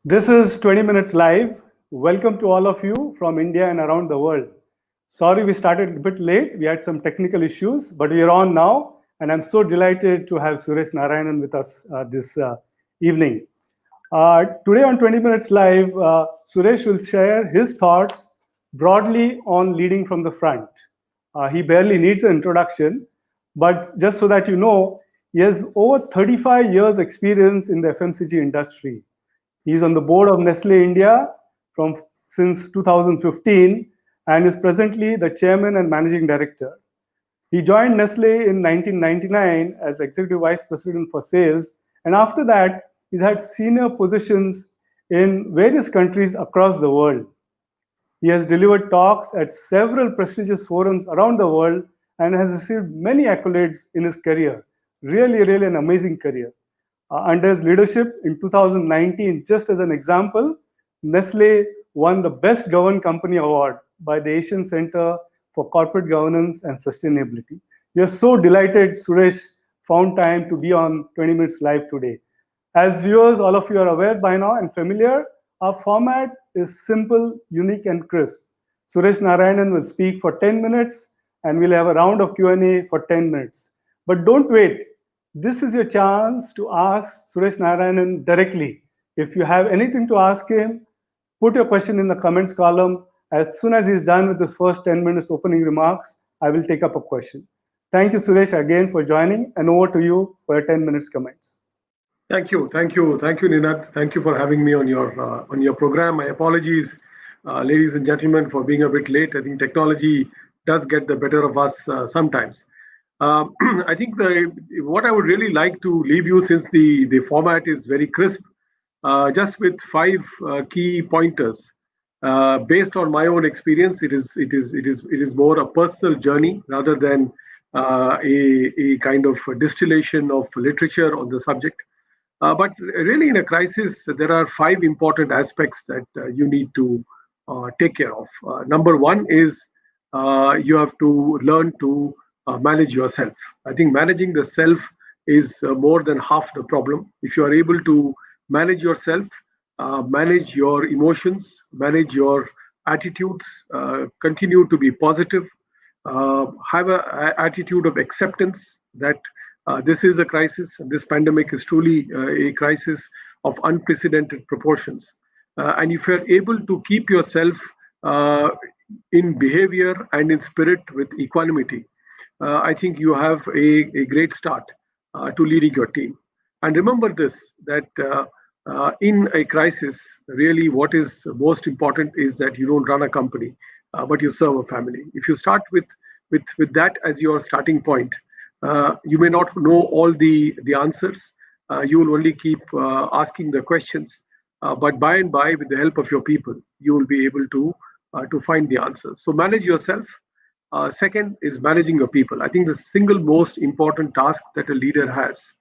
This is 20 Minutes Live. Welcome to all of you from India and around the world. Sorry we started a bit late. We had some technical issues, but we are on now. And I'm so delighted to have Suresh Narayanan with us this evening. Today on 20 Minutes Live, Suresh will share his thoughts broadly on leading from the front. He barely needs an introduction, but just so that you know, he has over 35 years experience in the FMCG industry. He is on the board of Nestle India from since 2015 and is presently the chairman and managing director. He joined Nestle in 1999 as executive vice president for sales, and after that, he's had senior positions in various countries across the world. He has delivered talks at several prestigious forums around the world and has received many accolades in his career. Really an amazing career. Under his leadership in 2019, just as an example, Nestle won the Best Governed Company Award by the Asian Center for Corporate Governance and Sustainability. We are so delighted Suresh found time to be on 20 Minutes Live today. As viewers, all of you are aware by now and familiar, our format is simple, unique, and crisp. Suresh Narayanan will speak for 10 minutes and we'll have a round of Q&A for 10 minutes. But don't wait. This is your chance to ask Suresh Narayanan directly. If you have anything to ask him, put your question in the comments column. As soon as he's done with his first 10 minutes opening remarks, I will take up a question. Thank you, Suresh, again for joining, and over to you for your 10 minutes comments. Thank you, Ninad. Thank you for having me on your program. My apologies, ladies and gentlemen, for being a bit late. I think technology does get the better of us sometimes. I think what I would really like to leave you, since the format is very crisp, just with five key pointers. Based on my own experience, it is more a personal journey rather than a kind of distillation of literature on the subject. But really, in a crisis, there are five important aspects that you need to take care of. Number one is you have to learn to manage yourself. I think managing the self is more than half the problem. If you are able to manage yourself, manage your emotions, manage your attitudes, continue to be positive, have an attitude of acceptance that this is a crisis. This pandemic is truly a crisis of unprecedented proportions. And if you're able to keep yourself in behavior and in spirit with equanimity, I think you have a great start to leading your team. And remember this, that in a crisis, really what is most important is that you don't run a company, but you serve a family. If you start with that as your starting point, you may not know all the answers. You will only keep asking the questions. But by and by, with the help of your people, you will be able to find the answers. So manage yourself. Second is managing your people. I think the single most important task that a leader has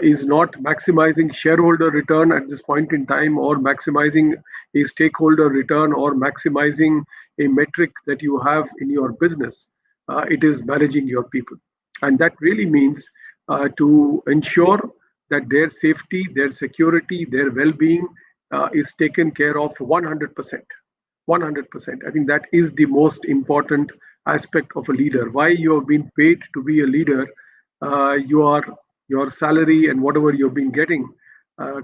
is not maximizing shareholder return at this point in time, or maximizing a stakeholder return, or maximizing a metric that you have in your business. It is managing your people. And that really means to ensure that their safety, their security, their well-being is taken care of 100%. 100%. I think that is the most important aspect of a leader. Why you have been paid to be a leader, your salary and whatever you've been getting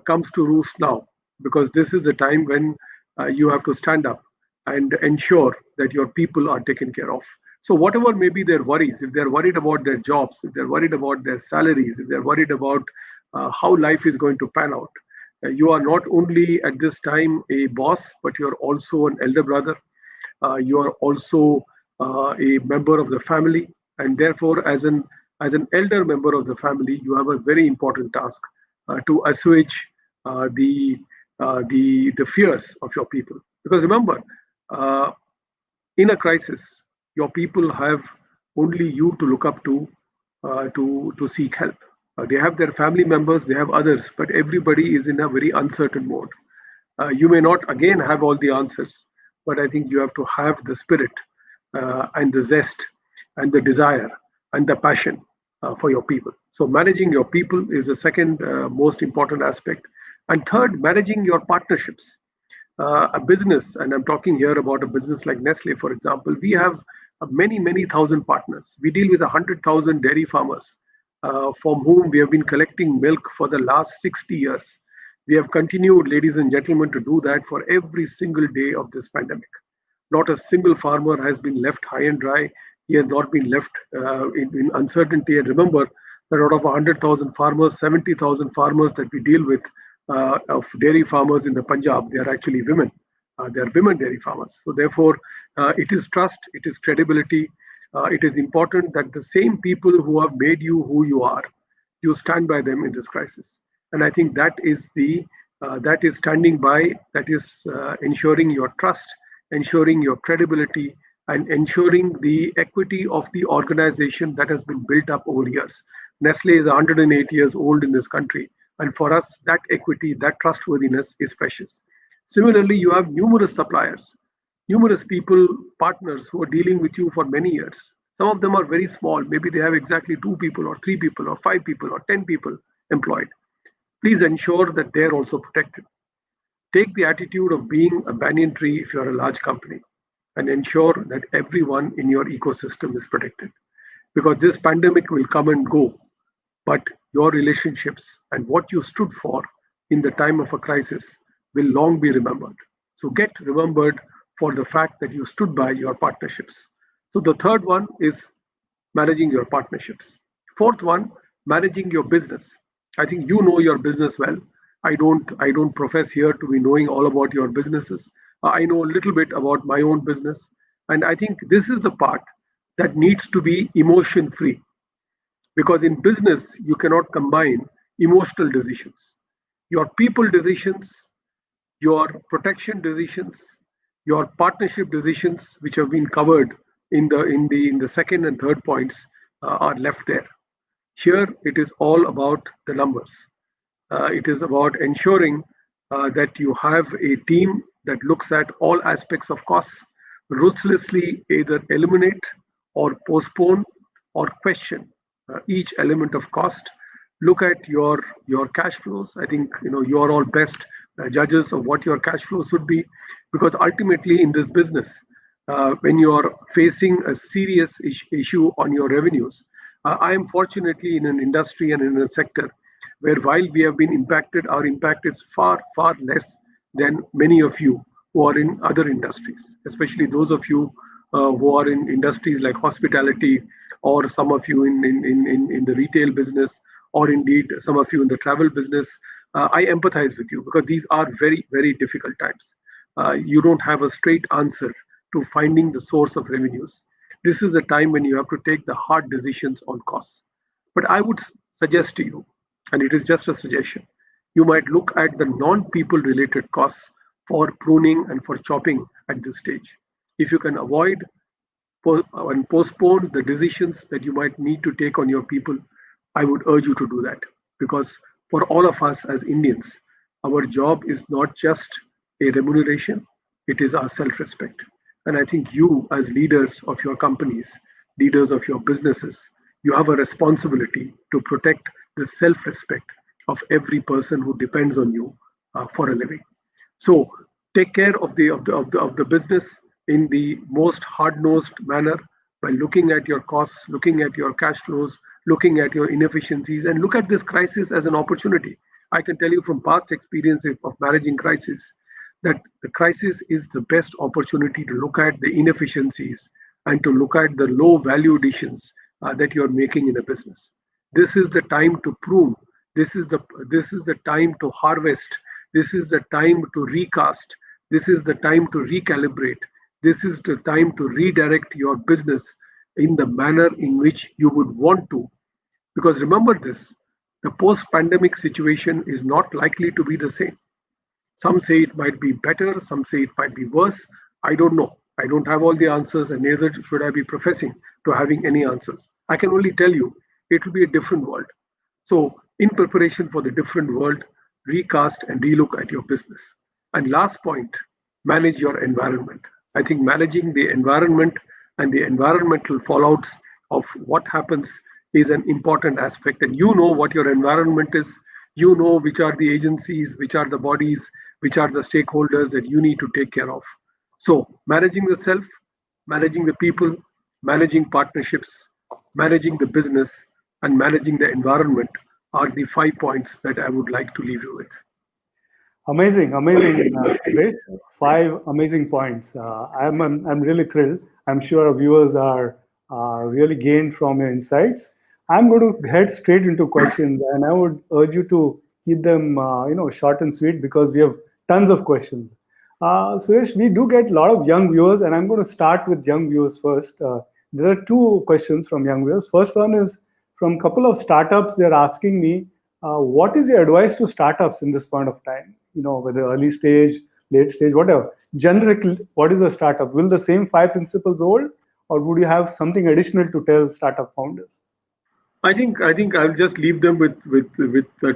comes to roost now, because this is the time when you have to stand up and ensure that your people are taken care of. So whatever may be their worries, if they're worried about their jobs, if they're worried about their salaries, if they're worried about how life is going to pan out, you are not only at this time a boss, but you're also an elder brother. You are also a member of the family, and therefore, as an elder member of the family, you have a very important task to assuage the fears of your people. Because remember, in a crisis, your people have only you to look up to seek help. They have their family members, they have others, but everybody is in a very uncertain mode. You may not again have all the answers, but I think you have to have the spirit and the zest and the desire and the passion for your people. So managing your people is the second most important aspect. And third, managing your partnerships. A business, and I'm talking here about a business like Nestle, for example, we have many thousand partners. We deal with 100,000 dairy farmers from whom we have been collecting milk for the last 60 years. We have continued, ladies and gentlemen, to do that for every single day of this pandemic. Not a single farmer has been left high and dry. He has not been left in uncertainty. And remember that out of 100,000 farmers, 70,000 farmers that we deal with of dairy farmers in the Punjab, they are actually women. They are women dairy farmers. So therefore, it is trust, it is credibility. It is important that the same people who have made you who you are, you stand by them in this crisis. And I think that is standing by, that is ensuring your trust, ensuring your credibility, and ensuring the equity of the organization that has been built up over years. Nestle is 108 years old in this country, and for us, that equity, that trustworthiness is precious. Similarly, you have numerous suppliers, numerous people, partners who are dealing with you for many years. Some of them are very small. Maybe they have exactly two people, or three people, or five people, or 10 people employed. Please ensure that they're also protected. Take the attitude of being a banyan tree if you're a large company, and ensure that everyone in your ecosystem is protected. Because this pandemic will come and go, but your relationships and what you stood for in the time of a crisis will long be remembered. So get remembered for the fact that you stood by your partnerships. So the third one is managing your partnerships. Fourth one, managing your business. I think you know your business well. I don't profess here to be knowing all about your businesses. I know a little bit about my own business. And I think this is the part that needs to be emotion free, because in business you cannot combine emotional decisions. Your people decisions, your protection decisions, your partnership decisions, which have been covered in the second and third points, are left there. Here it is all about the numbers. It is about ensuring that you have a team that looks at all aspects of costs, ruthlessly either eliminate or postpone or question each element of cost. Look at your cash flows. I think you are all best judges of what your cash flows should be, because ultimately in this business, when you are facing a serious issue on your revenues, I am fortunately in an industry and in a sector where, while we have been impacted, our impact is far less than many of you who are in other industries, especially those of you who are in industries like hospitality, or some of you in the retail business, or indeed some of you in the travel business. I empathize with you, because these are very difficult times. You don't have a straight answer to finding the source of revenues. This is a time when you have to take the hard decisions on costs. But I would suggest to you, and it is just a suggestion, you might look at the non-people related costs for pruning and for chopping at this stage. If you can avoid and postpone the decisions that you might need to take on your people, I would urge you to do that. Because for all of us as Indians, our job is not just a remuneration, it is our self respect. And I think you, as leaders of your companies, leaders of your businesses, you have a responsibility to protect the self respect of every person who depends on you for a living. So take care of the business in the most hard-nosed manner, by looking at your costs, looking at your cash flows, looking at your inefficiencies, and look at this crisis as an opportunity. I can tell you from past experience of managing crisis that the crisis is the best opportunity to look at the inefficiencies and to look at the low value additions that you're making in a business. This is the time to prune. This is the time to harvest. This is the time to recast. This is the time to recalibrate. This is the time to redirect your business in the manner in which you would want to. Because remember this, the post pandemic situation is not likely to be the same. Some say it might be better, some say it might be worse. I don't know. I don't have all the answers, and neither should I be professing to having any answers. I can only tell you it will be a different world. So, in preparation for the different world, recast and relook at your business. And last point, manage your environment. I think managing the environment and the environmental fallouts of what happens is an important aspect. And you know what your environment is. You know which are the agencies, which are the bodies, which are the stakeholders that you need to take care of. So, managing the self, managing the people, managing partnerships, managing the business, and managing the environment are the 5 points that I would like to leave you with. Amazing, amazing, Suresh. Five amazing points. I'm really thrilled. I'm sure our viewers are really gained from your insights. I'm going to head straight into questions, and I would urge you to keep them, short and sweet because we have tons of questions. Suresh, we do get a lot of young viewers, and I'm going to start with young viewers first. There are two questions from young viewers. First one is from a couple of startups. They're asking me, what is your advice to startups in this point of time? Whether early stage, late stage, whatever. Generically, what is a startup? Will the same five principles hold, or would you have something additional to tell startup founders? I think I'll just leave them with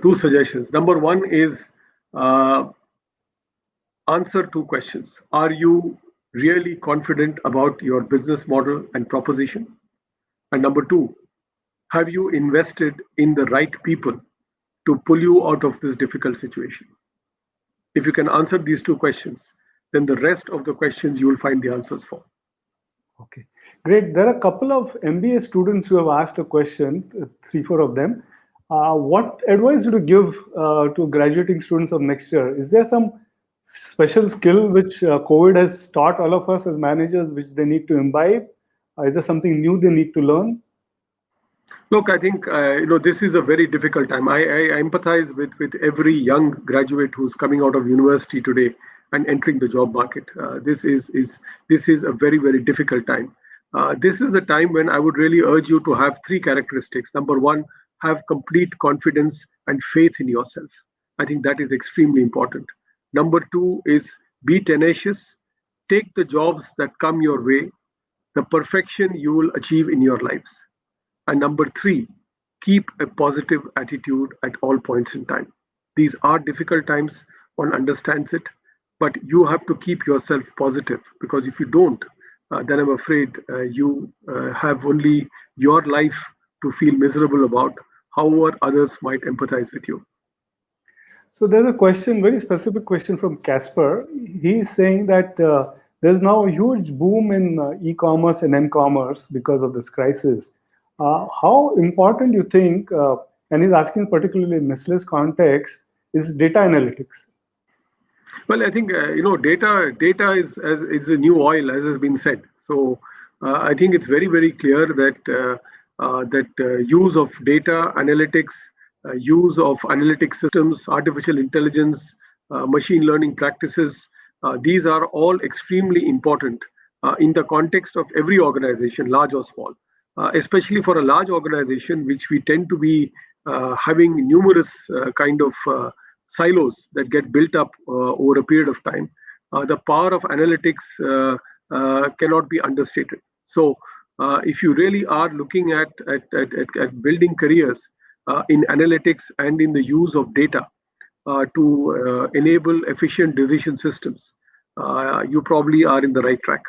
two suggestions. Number one is uh, answer two questions. Are you really confident about your business model and proposition? And number two, have you invested in the right people to pull you out of this difficult situation? If you can answer these two questions, then the rest of the questions you will find the answers for. Okay, great. There are a couple of MBA students who have asked a question, three, four of them. What advice would you give to graduating students of next year? Is there some special skill which COVID has taught all of us as managers, which they need to imbibe? Is there something new they need to learn? Look, I think this is a very difficult time. I empathize with every young graduate who's coming out of university today and entering the job market. This is a very difficult time. This is a time when I would really urge you to have three characteristics. Number one, have complete confidence and faith in yourself. I think that is extremely important. Number two is be tenacious. Take the jobs that come your way, the perfection you will achieve in your lives. And number three, keep a positive attitude at all points in time. These are difficult times, one understands it, but you have to keep yourself positive because if you don't, then I'm afraid you have only your life to feel miserable about, however, others might empathize with you. So there's a question, very specific question from Casper. He's saying that there's now a huge boom in e-commerce and m-commerce because of this crisis. How important do you think, and he's asking particularly in Nestle's context, is data analytics? Well, I think data is the new oil, as has been said. So I think it's very clear that use of data analytics, use of analytic systems, artificial intelligence, machine learning practices, these are all extremely important in the context of every organization, large or small. Especially for a large organization, which we tend to be having numerous kind of silos that get built up over a period of time, the power of analytics cannot be understated. So, if you really are looking at building careers in analytics and in the use of data to enable efficient decision systems, you probably are in the right track.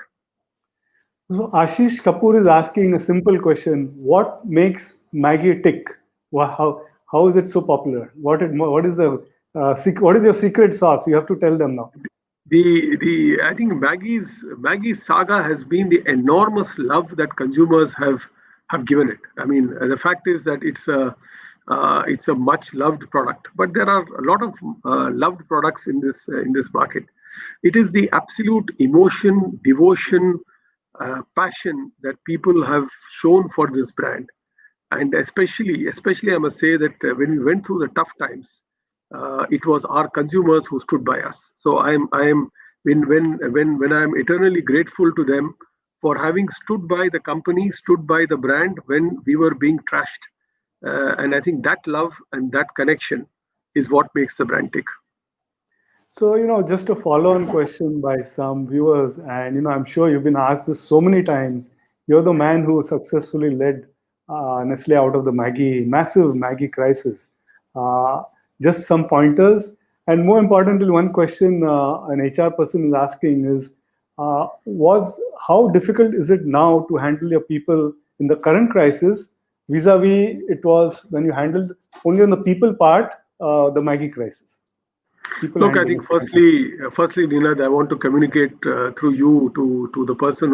So Ashish Kapoor is asking a simple question: what makes Maggie tick? How is it so popular? What is the what is your secret sauce? You have to tell them now. The I think Maggie's saga has been the enormous love that consumers have given it. I mean, the fact is that it's a much loved product, but there are a lot of loved products in this market. It is the absolute emotion, devotion, passion that people have shown for this brand, and especially I must say that when we went through the tough times, it was our consumers who stood by us. So I am when I am eternally grateful to them for having stood by the company, stood by the brand when we were being trashed, and I think that love and that connection is what makes the brand tick. So, just a follow-on question by some viewers, and I'm sure you've been asked this so many times. You're the man who successfully led Nestle out of the massive Maggie crisis. Uh, just some pointers, and more importantly, one question an HR person is asking is, was how difficult is it now to handle your people in the current crisis vis-a-vis it was when you handled only on the people part the Maggie crisis? People Look, I handling think it. firstly, Ninad, I want to communicate through you to the person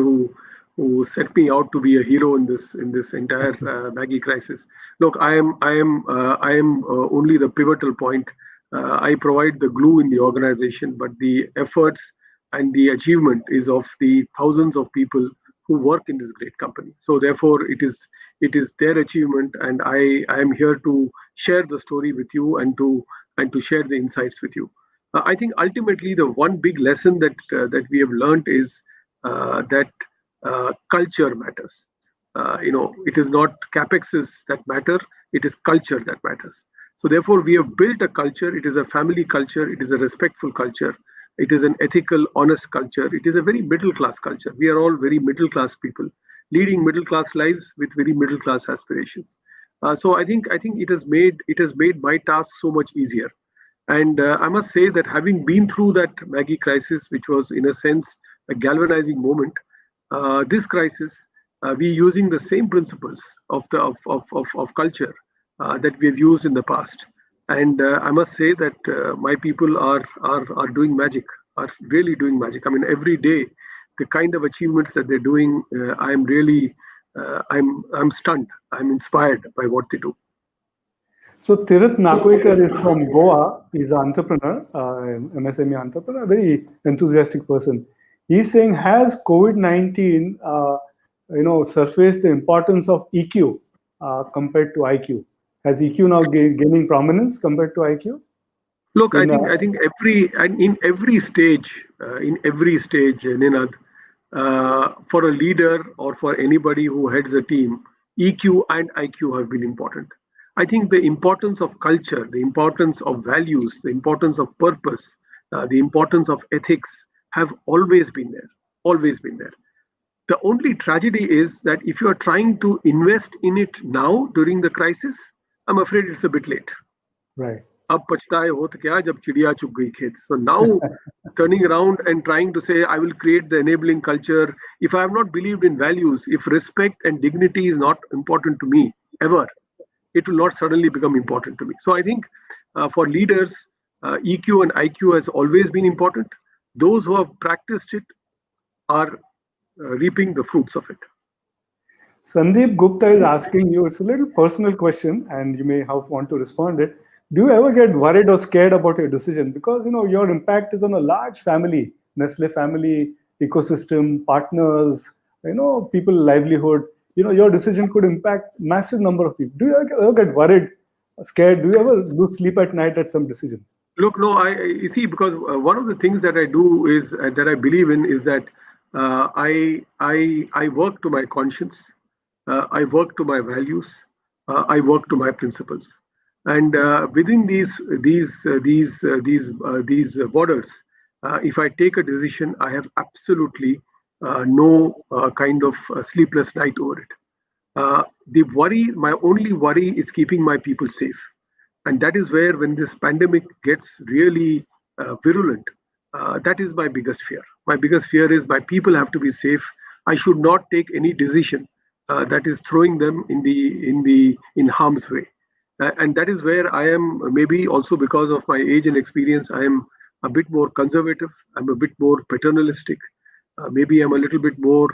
who set me out to be a hero in this entire Maggie crisis. Look, I am only the pivotal point. I provide the glue in the organization, but the efforts and the achievement is of the thousands of people who work in this great company. So therefore, it is their achievement, and I am here to share the story with you and to share the insights with you. I think ultimately the one big lesson that we have learned is that culture matters. It is not capexes that matter; it is culture that matters. So therefore, we have built a culture. It is a family culture. It is a respectful culture. It is an ethical, honest culture. It is a very middle class culture. We are all very middle class people, leading middle class lives with very middle class aspirations. So I think it has made my task so much easier. And I must say that having been through that Maggie crisis, which was in a sense a galvanizing moment, this crisis, we using the same principles of culture that we have used in the past. And I must say that my people are doing magic, are really doing magic. I mean, every day, the kind of achievements that they're doing, I'm really, I'm stunned. I'm inspired by what they do. So Tirath Nakoikar is from Goa. He's an entrepreneur, an MSME entrepreneur, a very enthusiastic person. He's saying, has COVID-19, surfaced the importance of EQ compared to IQ? Has EQ now gaining prominence compared to IQ? Look, I In think I think in every stage, Ninad, for a leader or for anybody who heads a team, EQ and IQ have been important. I think the importance of culture, the importance of values, the importance of purpose, the importance of ethics have always been there. Always been there. The only tragedy is that if you are trying to invest in it now during the crisis, I'm afraid it's a bit late. right. अब पछताए होत क्या जब चिड़िया चुग गई खेत. So now turning around and trying to say I will create the enabling culture. If I have not believed in values, if respect and dignity is not important to me ever, it will not suddenly become important to me. So I think for leaders, EQ and IQ has always been important. Those who have practiced it are reaping the fruits of it. Sandeep Gupta is asking you, it's a little personal question and you may have want to respond it. Do you ever get worried or scared about your decision? Because your impact is on a large family, Nestle family, ecosystem, partners, people livelihood. Your decision could impact massive number of people. Do you ever get worried, scared? Do you ever lose sleep at night at some decision? Look, no, you see, because one of the things that I do is that I believe in is that I work to my conscience, I work to my values, I work to my principles, and within these borders, if I take a decision, I have absolutely no kind of sleepless night over it. My only worry is keeping my people safe. And that is where, when this pandemic gets really virulent, that is my biggest fear. My biggest fear is my people have to be safe. I should not take any decision that is throwing them in harm's way. And that is where I am, maybe also because of my age and experience, I am a bit more conservative. I'm a bit more paternalistic. Maybe I'm a little bit more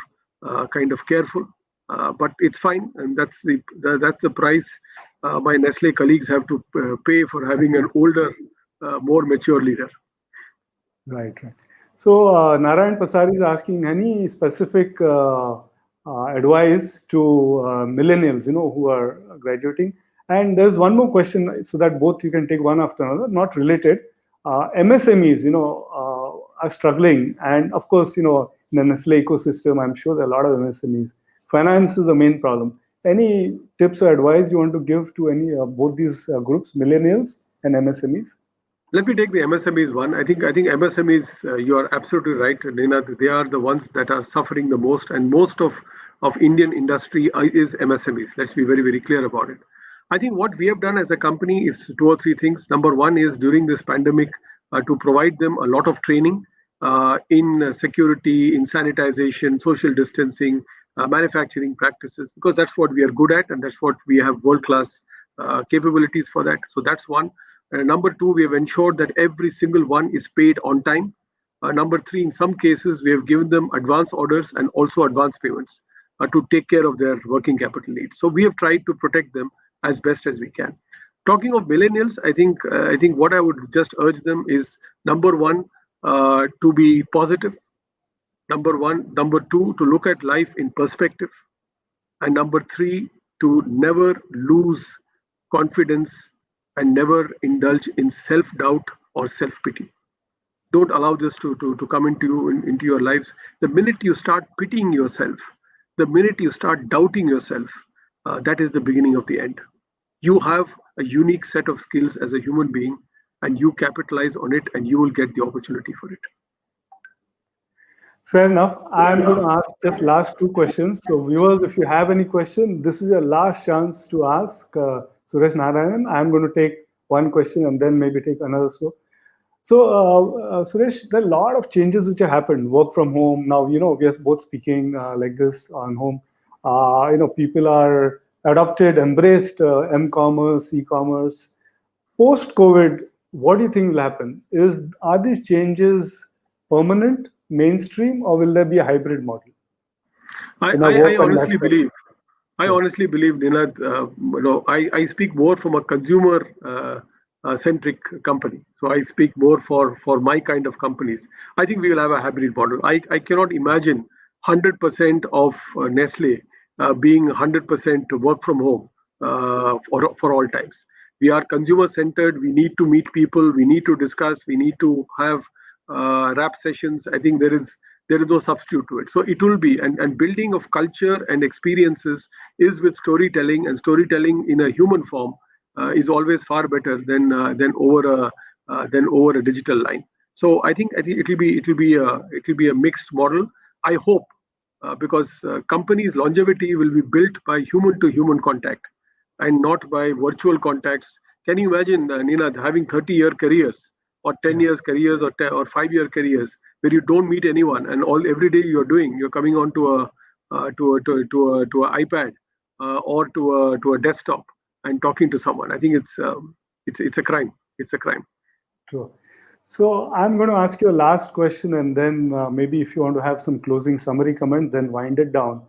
kind of careful. But it's fine, and that's the price my Nestle colleagues have to pay for having an older, more mature leader. Right, right. So Narayan Pasari is asking any specific advice to millennials, who are graduating. And there's one more question, so that both you can take one after another, not related. MSMEs, are struggling, and of course, in the Nestle ecosystem, I'm sure there are a lot of MSMEs. Finance is the main problem. Any tips or advice you want to give to any both these groups, millennials and MSMEs? Let me take the MSMEs one. I think MSMEs. You are absolutely right, Nina. They are the ones that are suffering the most, and most of Indian industry is MSMEs. Let's be very very clear about it. I think what we have done as a company is two or three things. Number one is during this pandemic to provide them a lot of training in security, in sanitization, social distancing, manufacturing practices, because that's what we are good at, and that's what we have world class capabilities for that. So that's one. Number two, we have ensured that every single one is paid on time. Number three, in some cases, we have given them advance orders and also advance payments to take care of their working capital needs. So we have tried to protect them as best as we can. Talking of millennials, I think what I would just urge them is number one, to be positive. Number one, number two, to look at life in perspective, and number three, to never lose confidence and never indulge in self doubt or self pity. Don't allow this to come into you into your lives. The minute you start pitying yourself, the minute you start doubting yourself, that is the beginning of the end. You have a unique set of skills as a human being, and you capitalize on it, and you will get the opportunity for it. Fair enough. I'm going to ask just last two questions. So, viewers, if you have any question, this is your last chance to ask Suresh Narayanan. I'm going to take one question and then maybe take another. So, Suresh, there are a lot of changes which have happened. Work from home. Now, we are both speaking like this on home. People are adopted, embraced m-commerce, e-commerce. Post-COVID, what do you think will happen? Are these changes permanent, mainstream, or will there be a hybrid model I, in a I, work I and honestly lifestyle? believe I Yeah. honestly believe, Ninad, I speak more from a consumer centric company. So I speak more for my kind of companies. I think we will have a hybrid model. I cannot imagine 100% of Nestle being 100% work from home for all times. We are consumer centered. We need to meet people. We need to discuss. We need to have rap sessions. I think there is no substitute to it. So it will be, and building of culture and experiences is with storytelling, and storytelling in a human form is always far better than over a digital line. So I think it will be a mixed model. I hope, because companies' longevity will be built by human to human contact and not by virtual contacts. Can you imagine, Nina, having 30-year careers or 10 Yeah. years careers or 5-year careers where you don't meet anyone, and all every day you're coming on to a iPad or to a desktop and talking to someone? I think it's a crime. It's a crime. True. So I'm going to ask you a last question, and then maybe if you want to have some closing summary comment, then wind it down.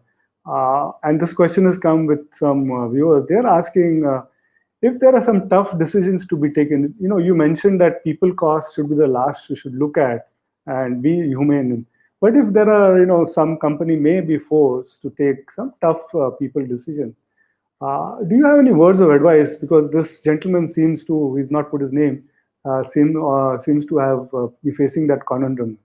And this question has come with some viewers. They're asking if there are some tough decisions to be taken. You mentioned that people cost should be the last you should look at and be humane. But if there are, some company may be forced to take some tough people decision, do you have any words of advice? Because this gentleman he's not put his name, seems to have be facing that conundrum.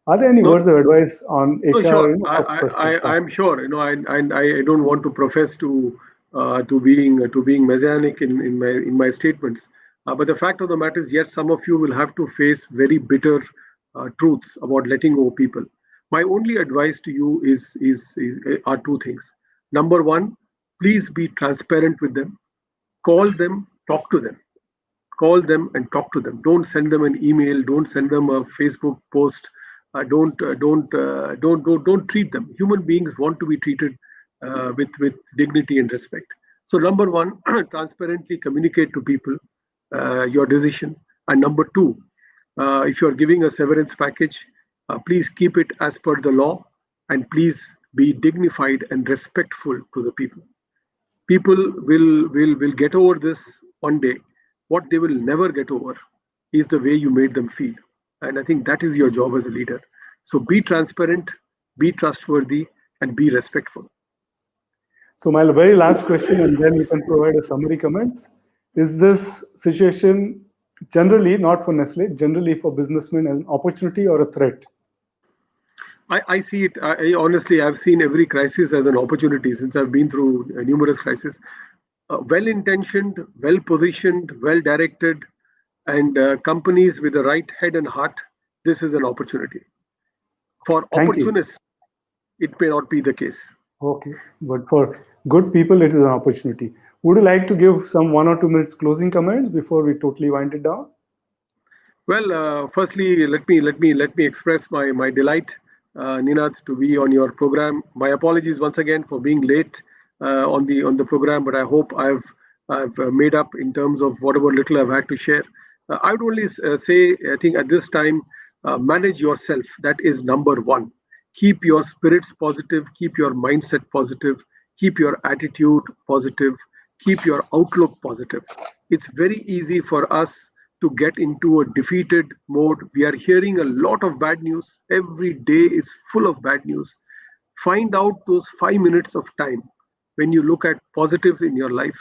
Are there any No, words of advice on no, sure. HR, I, tough I, question? I, I'm sure. I don't want to profess to being messianic in my statements. But the fact of the matter is, yes, some of you will have to face very bitter truths about letting go people. My only advice to you is are two things. Number one, please be transparent with them. Call them, talk to them. Call them and talk to them. Don't send them an email. Don't send them a Facebook post. Don't treat them. Human beings want to be treated with dignity and respect. So number one, transparently communicate to people your decision. And number two, if you are giving a severance package, please keep it as per the law, and please be dignified and respectful to the people. People will get over this one day. What they will never get over is the way you made them feel, and I think that is your job as a leader. So be transparent, be trustworthy, and be respectful. So my very last question, and then you can provide a summary comments. Is this situation generally, not for Nestle, generally for businessmen, an opportunity or a threat? I see it. Honestly, I've seen every crisis as an opportunity since I've been through numerous crises. Well intentioned, well positioned, well directed, and companies with the right head and heart, this is an opportunity. For Thank you. opportunists, it may not be the case. Okay, but for good people, it is an opportunity. Would you like to give some 1 or 2 minutes closing comments before we totally wind it down? Well, firstly, let me express my delight, Ninat, to be on your program. My apologies once again for being late on the program, but I hope I've made up in terms of whatever little I've had to share. I would only say, I think at this time, manage yourself. That is number one. Keep your spirits positive, keep your mindset positive, keep your attitude positive, keep your outlook positive. It's very easy for us to get into a defeated mode. We are hearing a lot of bad news. Every day is full of bad news. Find out those 5 minutes of time when you look at positives in your life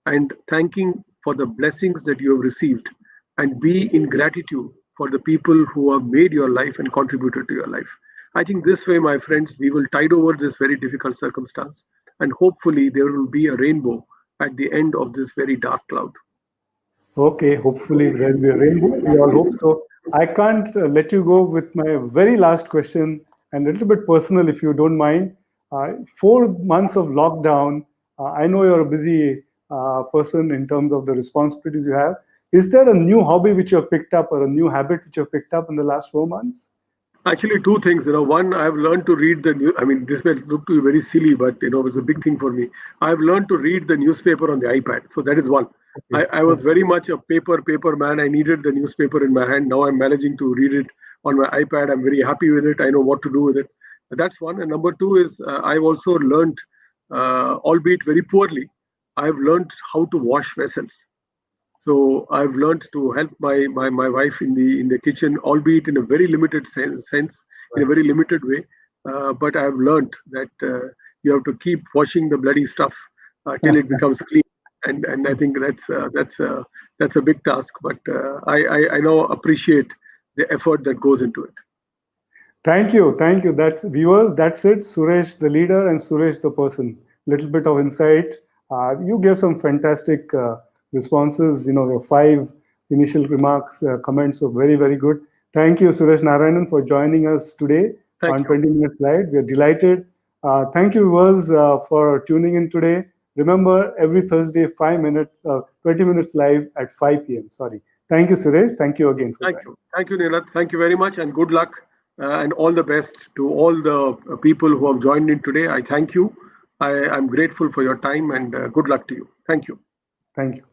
and thanking for the blessings that you have received, and be in gratitude for the people who have made your life and contributed to your life. I think this way, my friends, we will tide over this very difficult circumstance, and hopefully there will be a rainbow at the end of this very dark cloud. Okay, hopefully there'll be a rainbow. We all hope so. I can't let you go with my very last question, and a little bit personal, if you don't mind. 4 months of lockdown. I know you're a busy person in terms of the responsibilities you have. Is there a new hobby which you have picked up, or a new habit which you have picked up in the last 4 months? Actually, two things. One, I've learned to read the new. I mean, this may look to you very silly, but it was a big thing for me. I've learned to read the newspaper on the iPad. So that is one. Okay. I was very much a paper man. I needed the newspaper in my hand. Now I'm managing to read it on my iPad. I'm very happy with it. I know what to do with it. That's one. And number two is I've also learned, albeit very poorly, I've learned how to wash vessels. So I've learned to help my wife in the kitchen, albeit in a very limited sense, in a Right. very limited way. But I've learned that you have to keep washing the bloody stuff till it becomes clean, and I think that's a big task. But I now appreciate the effort that goes into it. Thank you. Thank you. That's viewers. That's it. Suresh, the leader, and Suresh, the person. Little bit of insight. You gave some fantastic responses. Your five initial remarks, comments were very, very good. Thank you, Suresh Narayanan, for joining us today Thank on you. 20 Minutes Live. We are delighted. Thank you, viewers, for tuning in today. Remember, every Thursday, 20 minutes live at 5 p.m. Sorry. Thank you, Suresh. Thank you again for joining. Thank you, Neelat. Thank you very much, and good luck and all the best to all the people who have joined in today. I thank you. I'm grateful for your time, and good luck to you. Thank you. Thank you.